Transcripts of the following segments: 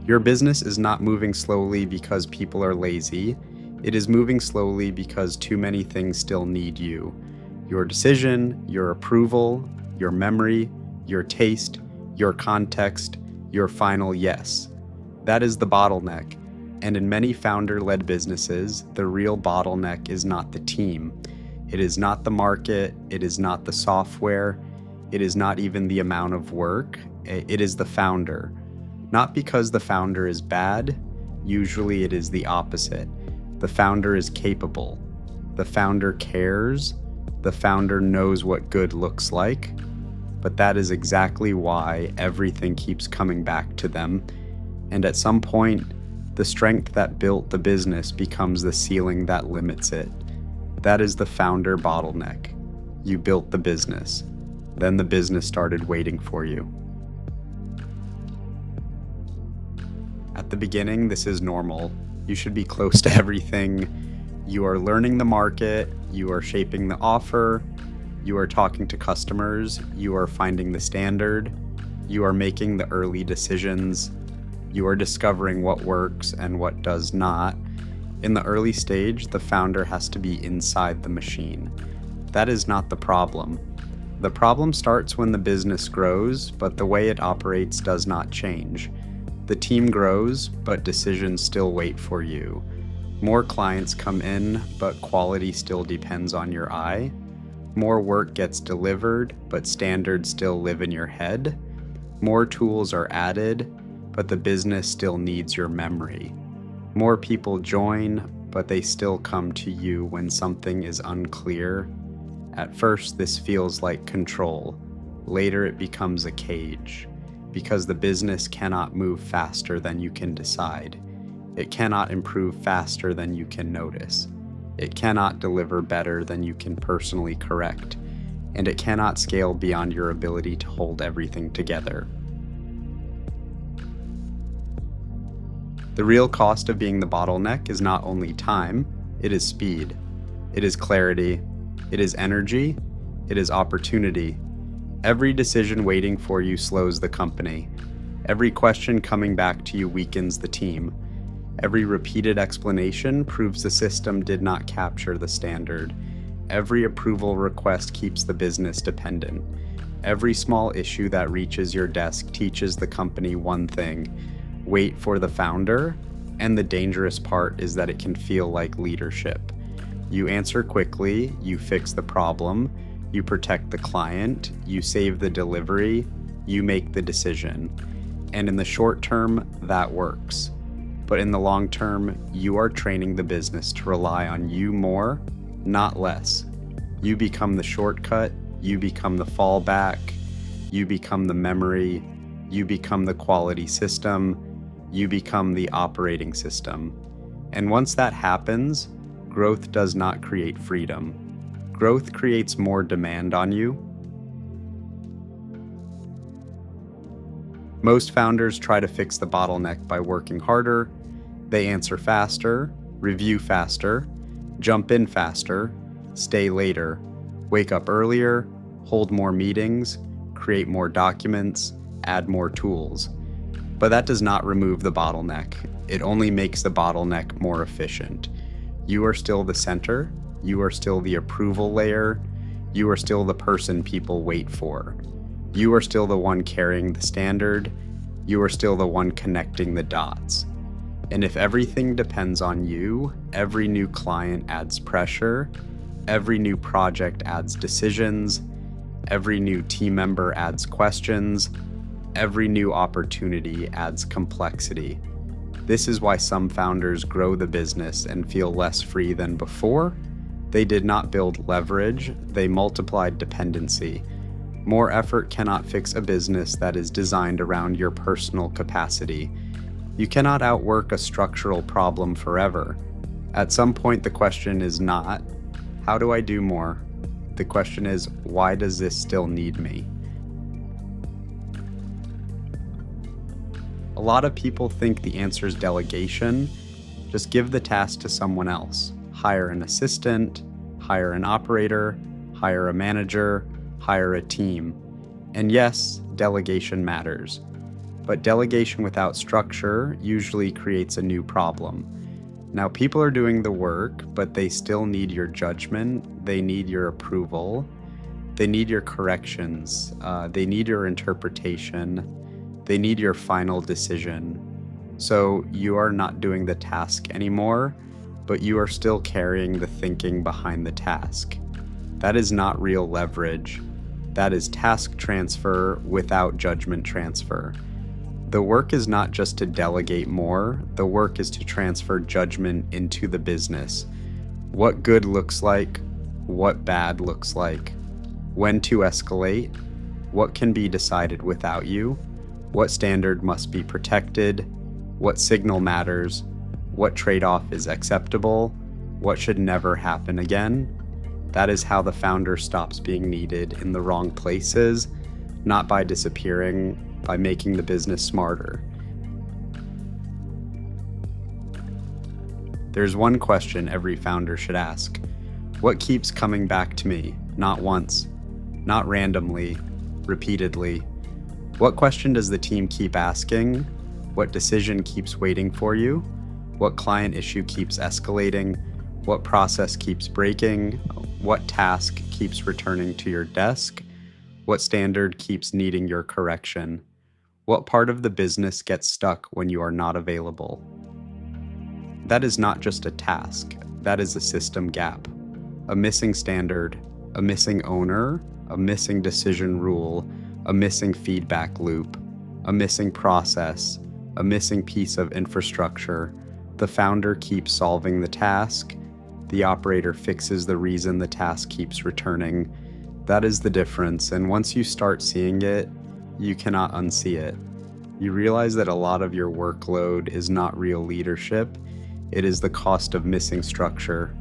Your business is not moving slowly because people are lazy. It is moving slowly because too many things still need you. Your decision, your approval, your memory, your taste, your context, your final yes. That is the bottleneck. And in many founder-led businesses, the real bottleneck is not the team. It is not the market. It is not the software. It is not even the amount of work. It is the founder. Not because the founder is bad. Usually it is the opposite. The founder is capable. The founder cares. The founder knows what good looks like. But that is exactly why everything keeps coming back to them. And at some point, the strength that built the business becomes the ceiling that limits it. That is the founder bottleneck. You built the business. Then the business started waiting for you. At the beginning, this is normal. You should be close to everything. You are learning the market. You are shaping the offer. You are talking to customers. You are finding the standard. You are making the early decisions. You are discovering what works and what does not. In the early stage, the founder has to be inside the machine. That is not the problem. The problem starts when the business grows, but the way it operates does not change. The team grows, but decisions still wait for you. More clients come in, but quality still depends on your eye. More work gets delivered, but standards still live in your head. More tools are added, but the business still needs your memory. More people join, but they still come to you when something is unclear. At first, this feels like control. Later, it becomes a cage, because the business cannot move faster than you can decide. It cannot improve faster than you can notice. It cannot deliver better than you can personally correct, and it cannot scale beyond your ability to hold everything together. The real cost of being the bottleneck is not only time, it is speed. It is clarity. It is energy. It is opportunity. Every decision waiting for you slows the company. Every question coming back to you weakens the team. Every repeated explanation proves the system did not capture the standard. Every approval request keeps the business dependent. Every small issue that reaches your desk teaches the company one thing: wait for the founder, and the dangerous part is that it can feel like leadership. You answer quickly, you fix the problem, you protect the client, you save the delivery, you make the decision. And in the short term, that works. But in the long term, you are training the business to rely on you more, not less. You become the shortcut, you become the fallback, you become the memory, you become the quality system, you become the operating system. And once that happens, growth does not create freedom. Growth creates more demand on you. Most founders try to fix the bottleneck by working harder. They answer faster, review faster, jump in faster, stay later, wake up earlier, hold more meetings, create more documents, add more tools. But that does not remove the bottleneck. It only makes the bottleneck more efficient. You are still the center. You are still the approval layer. You are still the person people wait for. You are still the one carrying the standard. You are still the one connecting the dots. And if everything depends on you, every new client adds pressure, every new project adds decisions, every new team member adds questions, every new opportunity adds complexity. This is why some founders grow the business and feel less free than before. They did not build leverage, they multiplied dependency. More effort cannot fix a business that is designed around your personal capacity. You cannot outwork a structural problem forever. At some point, the question is not, how do I do more? The question is, why does this still need me? A lot of people think the answer is delegation. Just give the task to someone else. Hire an assistant, hire an operator, hire a manager, hire a team. And yes, delegation matters. But delegation without structure usually creates a new problem. Now, people are doing the work, but they still need your judgment. They need your approval. They need your corrections. They need your interpretation. They need your final decision. So you are not doing the task anymore, but you are still carrying the thinking behind the task. That is not real leverage. That is task transfer without judgment transfer. The work is not just to delegate more, the work is to transfer judgment into the business. What good looks like, what bad looks like, when to escalate, what can be decided without you, what standard must be protected, what signal matters, what trade-off is acceptable, what should never happen again. That is how the founder stops being needed in the wrong places, not by disappearing, by making the business smarter. There's one question every founder should ask. What keeps coming back to me? Not once, not randomly, repeatedly. What question does the team keep asking? What decision keeps waiting for you? What client issue keeps escalating? What process keeps breaking? What task keeps returning to your desk? What standard keeps needing your correction? What part of the business gets stuck when you are not available? That is not just a task, that is a system gap. A missing standard, a missing owner, a missing decision rule, a missing feedback loop, a missing process, a missing piece of infrastructure. The founder keeps solving the task. The operator fixes the reason the task keeps returning. That is the difference, and once you start seeing it, you cannot unsee it. You realize that a lot of your workload is not real leadership. It is the cost of missing structure.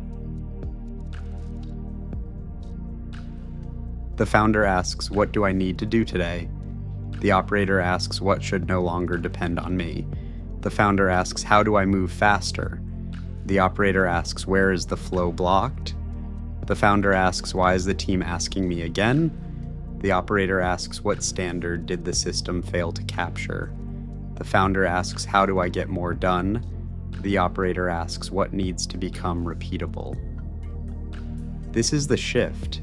The founder asks, what do I need to do today? The operator asks, what should no longer depend on me? The founder asks, how do I move faster? The operator asks, where is the flow blocked? The founder asks, why is the team asking me again? The operator asks, what standard did the system fail to capture? The founder asks, how do I get more done? The operator asks, what needs to become repeatable? This is the shift.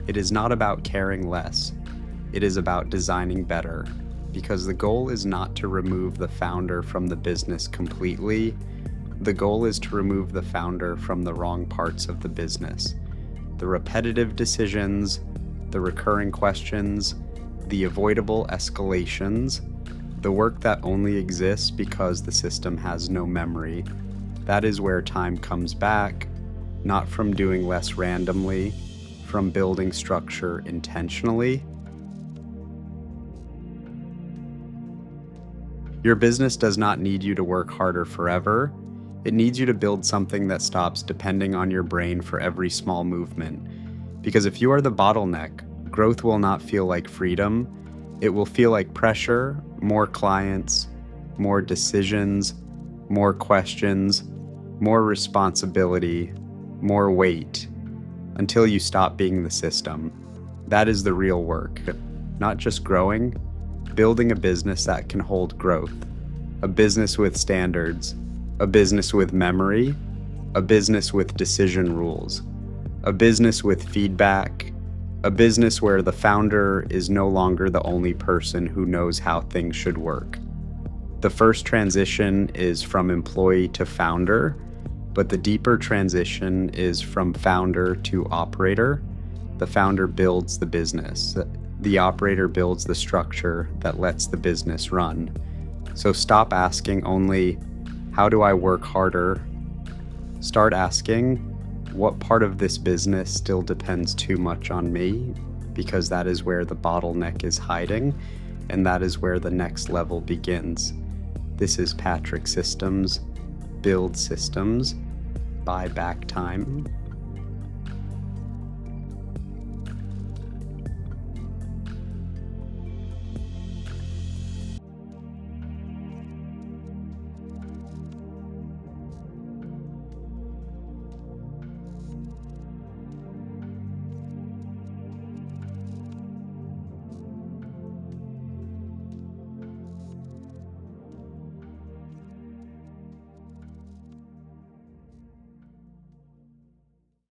It is not about caring less. It is about designing better, because the goal is not to remove the founder from the business completely. The goal is to remove the founder from the wrong parts of the business. The repetitive decisions, the recurring questions, the avoidable escalations, the work that only exists because the system has no memory. That is where time comes back, not from doing less randomly, from building structure intentionally. Your business does not need you to work harder forever. It needs you to build something that stops depending on your brain for every small movement. Because if you are the bottleneck, growth will not feel like freedom. It will feel like pressure, more clients, more decisions, more questions, more responsibility, more weight, until you stop being the system. That is the real work. Not just growing, building a business that can hold growth. A business with standards, a business with memory, a business with decision rules, a business with feedback, a business where the founder is no longer the only person who knows how things should work. The first transition is from employee to founder, but the deeper transition is from founder to operator. The founder builds the business. The operator builds the structure that lets the business run. So stop asking only, how do I work harder? Start asking, what part of this business still depends too much on me? Because that is where the bottleneck is hiding, and that is where the next level begins. This is Patrick Systems, build systems, buy back time.